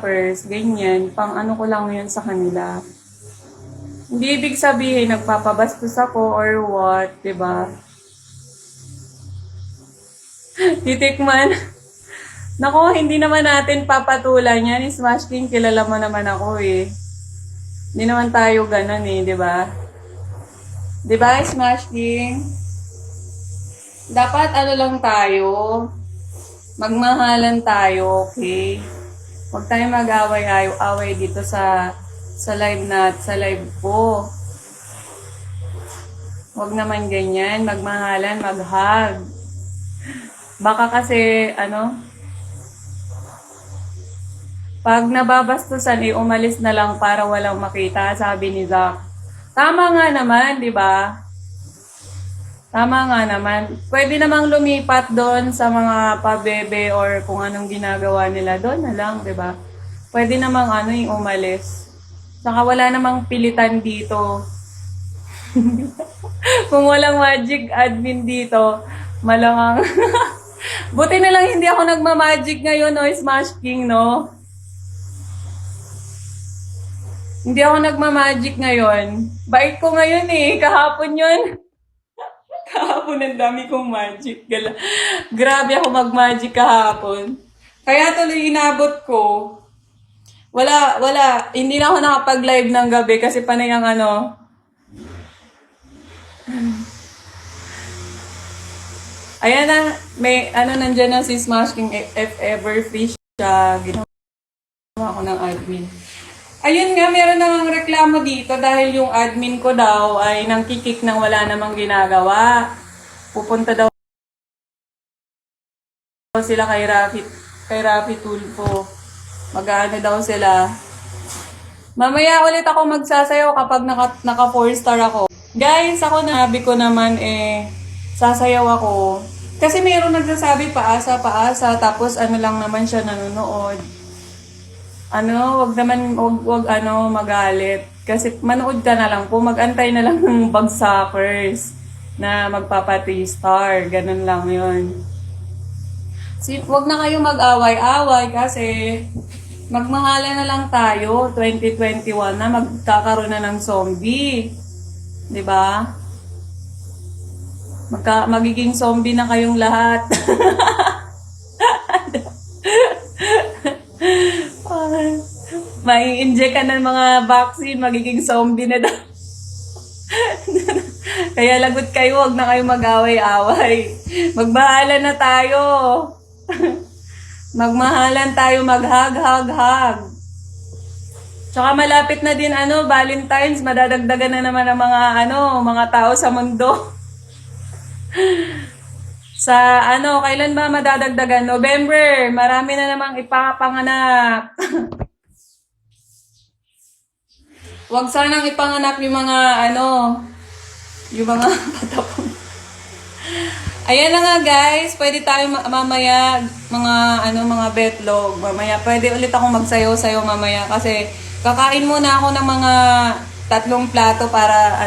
First, ganyan, pang ano ko lang yun sa kanila. Hindi ibig sabihin nagpapabastos ako or what, 'di ba? Titikman. Nako, hindi naman natin papatulan yan. Smash King, kilala mo naman ako eh. Hindi naman tayo ganun eh, 'di ba? 'Di ba, Smash King? Dapat ano lang tayo, magmahalan tayo, okay? Huwag tayong mag-away-away dito sa live sa live ko. Huwag naman ganyan, magmahalan, mag-hug. Baka kasi, pag nababastusan, umalis na lang para walang makita, sabi ni Zach. Tama nga naman, di ba? Tama nga naman. Pwede namang lumipat doon sa mga pabebe or kung anong ginagawa nila. Doon na lang, di ba? Pwede namang yung umalis. Saka wala namang pilitan dito. Kung walang magic admin dito, malamang. Buti na lang hindi ako nagma-magic ngayon, no, Smash King, no? Hindi ako nagma-magic ngayon. Bait ko ngayon eh. Kahapon yun. Kahapon ang dami kong magic. Grabe ako mag-magic kahapon. Kaya tuloy inabot ko. Wala. Hindi na ako nakapag-live ng gabi kasi panay ang Ayan na, may nandyan na si Smash King if ever free siya. Ginawa ko ng admin. Ayun nga, meron namang reklamo dito dahil yung admin ko daw ay nangkikik nang wala namang ginagawa. Pupunta daw sila kay Rafi Tulfo. Mag-ano daw sila. Mamaya ulit ako magsasayaw kapag naka 4-star ako. Guys, ako nabi ko naman sasayaw ako. Kasi mayroong nagsasabi paasa, tapos lang naman siya nanonood. Wag magalit. Kasi manood ka na lang po, mag-antay na lang ng bagsackers na magpapa-3-star. Ganun lang yun. Wag na kayo mag-away-away kasi magmahala na lang tayo. 2021 na, magkakaroon na ng zombie. 'Di ba? Magiging zombie na kayong lahat. Mai-inject ka ng mga vaccine, magiging zombie na daw. Kaya lagot kayo, huwag na kayo mag-away-away. Magbahala na tayo. Magmahalan tayo, mag-hug. Tsaka malapit na din Valentine's, madadagdagan na naman ang mga tao sa mundo. Sa kailan ba madadagdagan? November, marami na namang ipapanganak. Huwag sanang ipanganak yung mga yung mga patapon. Ayan na nga guys, pwede tayo mamaya mga betlog. Mamaya pwede ulit ako magsayaw-sayaw mamaya kasi kakain muna ako ng mga 3 plato para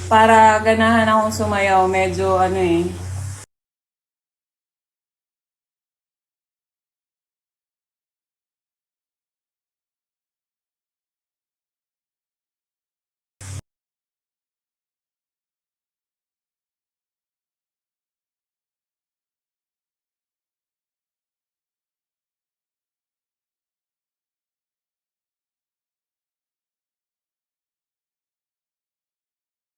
para ganahan akong sumayaw. Medyo